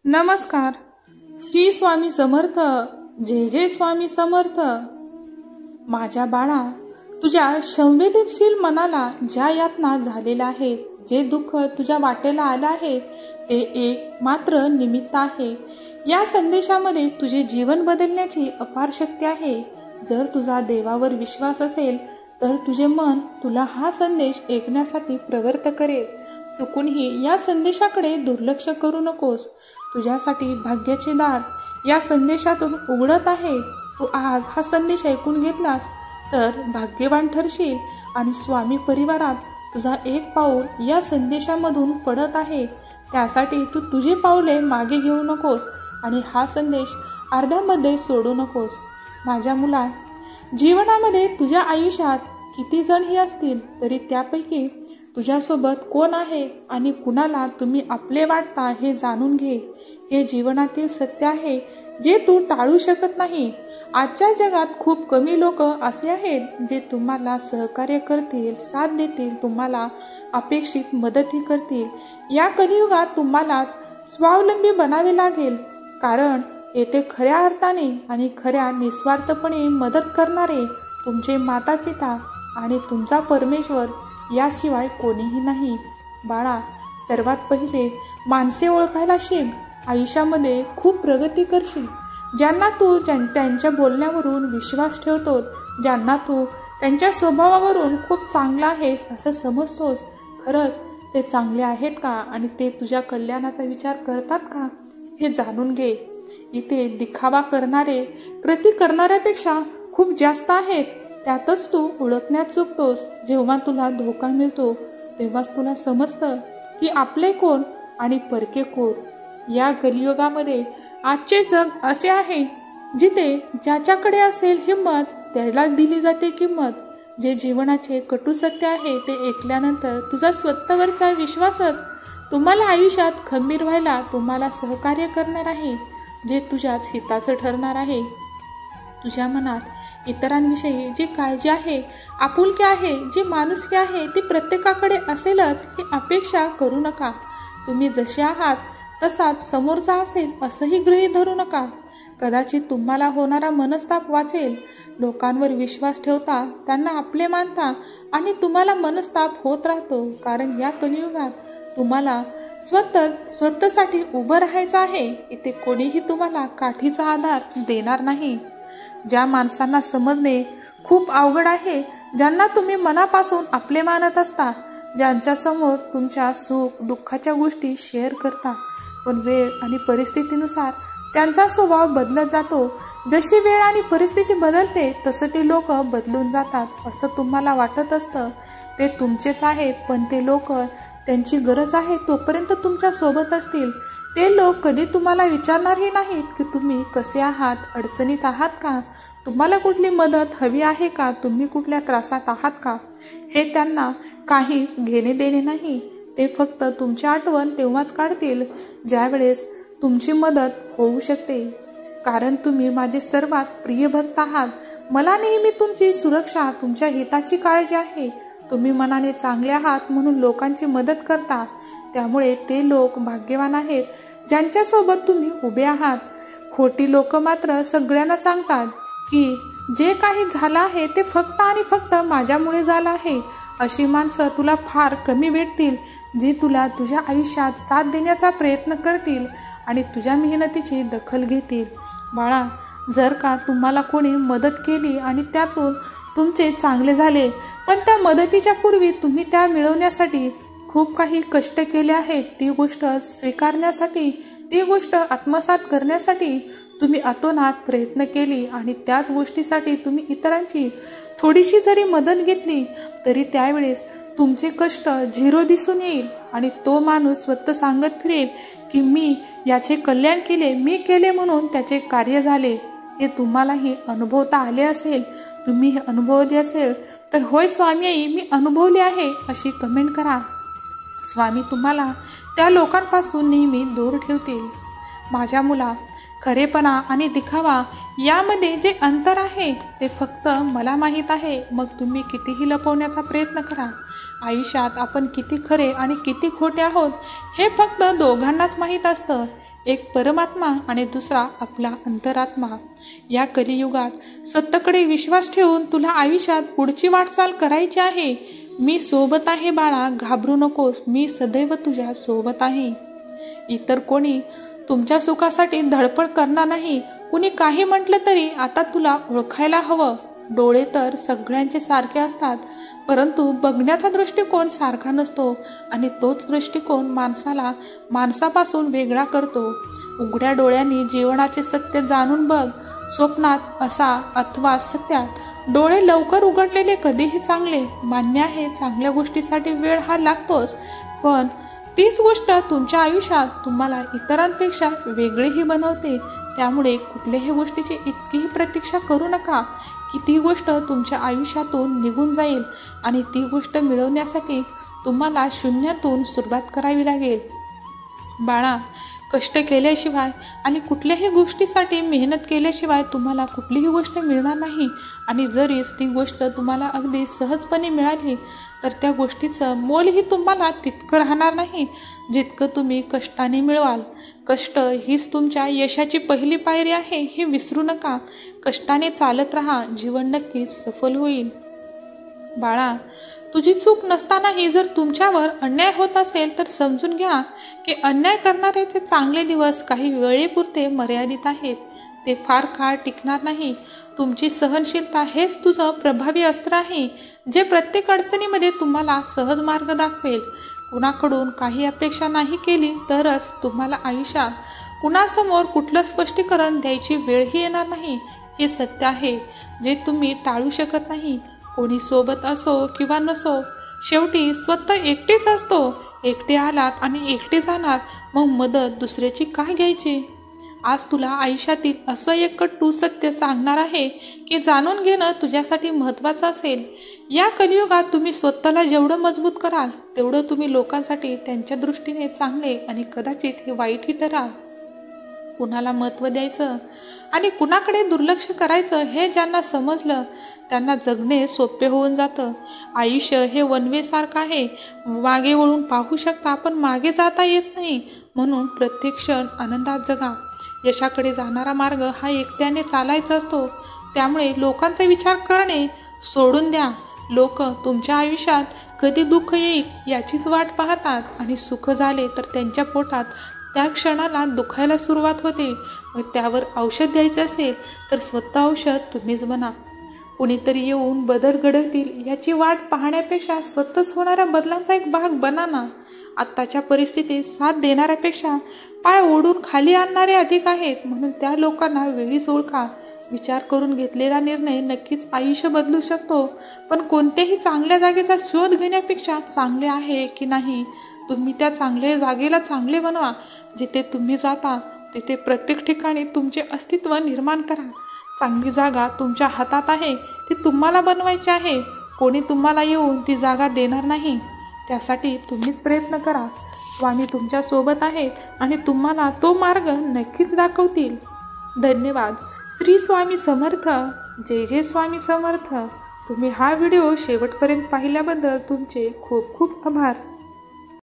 नमस्कार. श्री स्वामी समर्थ. जय जय स्वामी समर्थ. माझ्या बाळा, तुझ्या संवेदनशील मनाला ज्या यातना झालेल्या आहेत, जे दुःख तुझ्या वाटेला आलं आहे, ते एक मात्र निमित्त आहे. या संदेशामध्ये तुझे जीवन बदलण्याची अपार शक्ती आहे. जर तुझा देवावर विश्वास असेल तर तुझे मन तुला हा संदेश ऐकण्यासाठी प्रवृत्त करेल. चुकूनही या संदेशाकडे दुर्लक्ष करू नकोस. तुझ्यासाठी भाग्याचे दार या संदेशातून उघडत आहे. तू आज हा संदेश ऐकून घेतलास तर भाग्यवान ठरशील आणि स्वामी परिवारात तुझा एक पाऊल या संदेशामधून पडत आहे. त्यासाठी तू तुझी पाऊले मागे घेऊ नकोस आणि हा संदेश अर्ध्यामध्ये सोडू नकोस. माझ्या मुला, जीवनामध्ये तुझ्या आयुष्यात किती जणही असतील तरी त्यापैकी तुझ्यासोबत कोण आहे आणि कुणाला तुम्ही आपले वाटता हे जाणून घे. हे जीवनातील सत्य आहे जे तू टाळू शकत नाही. आजच्या जगात खूप कमी लोक असे आहेत जे तुम्हाला सहकार्य करतील, साथ देतील, तुम्हाला अपेक्षित मदतही करतील. या कलियुगात तुम्हाला स्वावलंबी बनावे लागेल, कारण येथे खऱ्या अर्थाने आणि खऱ्या निस्वार्थपणे मदत करणारे तुमचे माता पिता आणि तुमचा परमेश्वर याशिवाय कोणीही नाही. बाळा, सर्वात पहिले माणसे ओळखायला शिक. आयुष्यामध्ये खूप प्रगती करशील. ज्यांना तू त्यांच्या बोलण्यावरून विश्वास ठेवतो, ज्यांना तू त्यांच्या स्वभावावरून खूप चांगला आहेस असं समजतोस, खरंच ते चांगले आहेत का आणि ते तुझ्या कल्याणाचा विचार करतात का हे जाणून घे. इथे दिखावा करणारे कृती करणाऱ्यापेक्षा खूप जास्त आहेत. त्यातच तू ओळखण्यात चुकतोस. जेव्हा तुला धोका मिळतो तेव्हाच तुला समजतं की आपले कोण आणि परके कोण. या कलियुगामध्ये आजचे जग असे आहे जिथे ज्याच्याकडे असेल हिंमत त्याला दिली जाते किंमत. जे जीवनाचे कटू सत्य आहे ते ऐकल्यानंतर तुझा स्वतःवरचा विश्वासच तुम्हाला आयुष्यात खंबीर व्हायला तुम्हाला सहकार्य करणार आहे, जे तुझ्याच हिताचं ठरणार आहे. तुझ्या मनात इतरांविषयी जी काळजी आहे, आपुलकी आहे, जी माणुसकी आहे ती प्रत्येकाकडे असेलच ही अपेक्षा करू नका. तुम्ही जसे आहात तसाच समोरचा असेल असंही गृहीत धरू नका. कदाचित तुम्हाला होणारा मनस्ताप वाचेल. लोकांवर विश्वास ठेवता, त्यांना आपले मानता आणि तुम्हाला मनस्ताप होत राहतो, कारण या कलियुगात तुम्हाला स्वतःसाठी उभं राहायचं आहे. इथे कोणीही तुम्हाला काठीचा आधार देणार नाही. ज्या माणसांना समजणे खूप अवघड आहे, ज्यांना तुम्ही मनापासून आपले मानत असता, ज्यांच्यासमोर तुमच्या सुख दुःखाच्या गोष्टी शेअर करता, पण वेळ आणि परिस्थितीनुसार त्यांचा स्वभाव बदलत जातो. जशी वेळ आणि परिस्थिती बदलते तसं ते लोक बदलून जातात असं तुम्हाला वाटत असतं. ते तुमचेच आहेत, पण ते लोक त्यांची गरज आहे तोपर्यंत तुमच्या सोबत असतील. ते लोक कधी तुम्हाला विचारणारही नाहीत की तुम्ही कसे आहात, अडचणीत आहात का, तुम्हाला कुठली मदत हवी आहे का, तुम्ही कुठल्या त्रासात आहात का, हे त्यांना काहीच घेणे देणे नाही. ते फक्त तुमची आठवण तेव्हाच काढतील ज्यावेळेस तुमची मदत होऊ शकते, कारण तुम्ही माझे सर्वात प्रिय भक्त आहात. मला नेहमी तुमची सुरक्षा, तुमच्या हिताची काळजी आहे. तुम्ही मनाने चांगले आहात म्हणून लोकांची मदत करता. त्यामुळे ते लोक भाग्यवान आहेत ज्यांच्यासोबत तुम्ही उभे आहात. खोटी लोक मात्र सगळ्यांना सांगतात की जे काही झालं आहे ते फक्त आणि फक्त माझ्यामुळे झालं आहे. अशी माणसं तुला फार कमी भेटतील, जी तुला तुझ्या आयुष्यात साथ देण्याचा प्रयत्न करतील आणि तुझ्या मेहनतीची दखल घेतील. बाळा, जर का तुम्हाला कोणी मदत केली आणि त्यातून तुमचे चांगले झाले, पण त्या मदतीच्या पूर्वी तुम्ही त्या मिळवण्यासाठी खूप काही कष्ट केले आहेत, ती गोष्ट स्वीकारण्यासाठी, ती गोष्ट आत्मसात करण्यासाठी तुम्ही अतोनात प्रयत्न केली आणि त्याच गोष्टीसाठी तुम्ही इतरांची थोडीशी जरी मदत घेतली तरी त्यावेळेस तुमचे कष्ट झिरो दिसून येईल आणि तो माणूस स्वतः सांगत फिरेल की मी याचे कल्याण केले, मी केले म्हणून त्याचे कार्य झाले. हे तुम्हालाही अनुभवता आले असेल. तुम्ही हे अनुभवले असेल तर होय स्वामी आई, मी अनुभवले आहे अशी कमेंट करा. स्वामी तुम्हाला त्या लोकांपासून नेहमी दूर ठेवतील. माझ्या मुला, खरेपणा आणि दिखावा यामध्ये जे अंतर आहे ते फक्त मला माहीत आहे. मग तुम्ही कितीही लपवण्याचा प्रयत्न करा, आयुष्यात आपण किती खरे आणि किती खोटे आहोत हे फक्त दोघांनाच माहीत असतं. एक परमात्मा आणि दुसरा आपला अंतरात्मा. या कलियुगात सत्याकडे विश्वास ठेवून तुला आयुष्यात पुढची वाटचाल करायची आहे. मी सोबत आहे बाळा, घाबरू नकोस, मी सदैव तुझ्या सोबत आहे. इतर कोणी तुमच्या सुखासाठी धडपड करणार नाही. कुणी काही म्हटलं तरी आता तुला ओळखायला हवं. डोळे तर सगळ्यांचे सारखे असतात, परंतु बघण्याचा दृष्टिकोन सारखा नसतो आणि तोच दृष्टिकोन माणसाला माणसापासून वेगळा करतो. उघड्या डोळ्यांनी जीवनाचे सत्य जाणून बघ. स्वप्नात असा अथवा सत्यात डोळे लवकर उघडलेले कधीही चांगले. मान्य आहे, चांगल्या गोष्टीसाठी वेळ हा लागतोच, पण तीच गोष्ट तुमच्या आयुष्यात तुम्हाला इतरांपेक्षा वेगळेही बनवते. त्यामुळे कुठल्याही गोष्टीची इतकीही प्रतीक्षा करू नका की ती गोष्ट तुमच्या आयुष्यातून निघून जाईल आणि ती गोष्ट मिळवण्यासाठी तुम्हाला शून्यातून सुरुवात करावी लागेल. बाळा, कष्ट केल्याशिवाय आणि कुठल्याही गोष्टीसाठी मेहनत केल्याशिवाय तुम्हाला कुठलीही गोष्ट मिळणार नाही. आणि जरीच ती गोष्ट तुम्हाला अगदी सहजपणे मिळाली तर त्या गोष्टीचं मोलही तुम्हाला तितकं राहणार नाही जितकं तुम्ही कष्टाने मिळवाल. कष्ट हीच तुमच्या यशाची पहिली पायरी आहे, हे विसरू नका. कष्टाने चालत राहा, जीवन नक्कीच सफल होईल. बाळा, तुझी चूक नसतानाही जर तुमच्यावर अन्याय होत असेल तर समजून घ्या की अन्याय करणाऱ्याचे चांगले दिवस काही वेळेपुरते मर्यादित आहेत. ते फार काळ टिकणार नाही. तुमची सहनशीलता हेच तुझं प्रभावी अस्त्र आहे, जे प्रत्येक अडचणीमध्ये तुम्हाला सहज मार्ग दाखवेल. कुणाकडून काही अपेक्षा नाही केली तरच तुम्हाला आयुष्यात कुणासमोर कुठलं स्पष्टीकरण द्यायची वेळही येणार नाही. हे सत्य आहे जे तुम्ही टाळू शकत नाही. कोणी सोबत असो किंवा नसो, शेवटी स्वतः एकटेच असतो. एकटे आलात आणि एकटे जाणार, मग मदत दुसऱ्याची काय घ्यायची? आज तुला आयुष्यातील असं एक कट्टू सत्य सांगणार आहे की जाणून घेणं तुझ्यासाठी महत्त्वाचं असेल. या कलियुगात तुम्ही स्वतःला जेवढं मजबूत कराल तेवढं तुम्ही लोकांसाठी त्यांच्या दृष्टीने चांगले आणि कदाचित हे वाईटही ठराल. कुणाला महत्त्व द्यायचं आणि कुणाकडे दुर्लक्ष करायचं हे ज्यांना समजलं त्यांना जगणे सोपे होऊन जातं. आयुष्य हे वनवे सारखं आहे. मागे वळून पाहू शकता पण मागे जाता येत नाही. म्हणून प्रत्येक क्षण आनंदात जगा. यशाकडे जाणारा मार्ग हा एकट्याने चालायचा असतो. त्यामुळे लोकांचा विचार करणे सोडून द्या. लोक तुमच्या आयुष्यात कधी दुःख येईल याचीच वाट पाहतात आणि सुख झाले तर त्यांच्या पोटात त्या क्षणाला दुखायला सुरुवात होते. मग त्यावर औषध द्यायचे असेल तर स्वतः औषध तुम्हीच बना. कुणीतरी येऊन बदल घडवतील याची वाट पाहण्यापेक्षा स्वतःच होणाऱ्या बदलांचा एक भाग बना ना. आत्ताच्या परिस्थितीत साथ देणाऱ्यापेक्षा पाय ओढून खाली आणणारे अधिक आहेत. म्हणून त्या लोकांना वेळीच ओळखा. विचार करून घेतलेला निर्णय नक्कीच आयुष्य बदलू शकतो. पण कोणत्याही चांगल्या जागेचा शोध घेण्यापेक्षा चांगले आहे की नाही तुम्ही त्या चांगल्या जागेला चांगले बनवा. जिथे तुम्ही जाता तिथे प्रत्येक ठिकाणी तुमचे अस्तित्व निर्माण करा. चांगली जागा तुमच्या हातात आहे, ती तुम्हाला बनवायची आहे. कोणी तुम्हाला येऊन ती जागा देणार नाही. त्यासाठी तुम्हीच प्रयत्न करा. स्वामी तुमच्या सोबत आहेत आणि तुम्हाला तो मार्ग नक्कीच दाखवतील. धन्यवाद. श्री स्वामी समर्थ. जय जय स्वामी समर्थ. तुम्ही हा व्हिडिओ शेवटपर्यंत पाहिल्याबद्दल तुमचे खूप खूप आभार.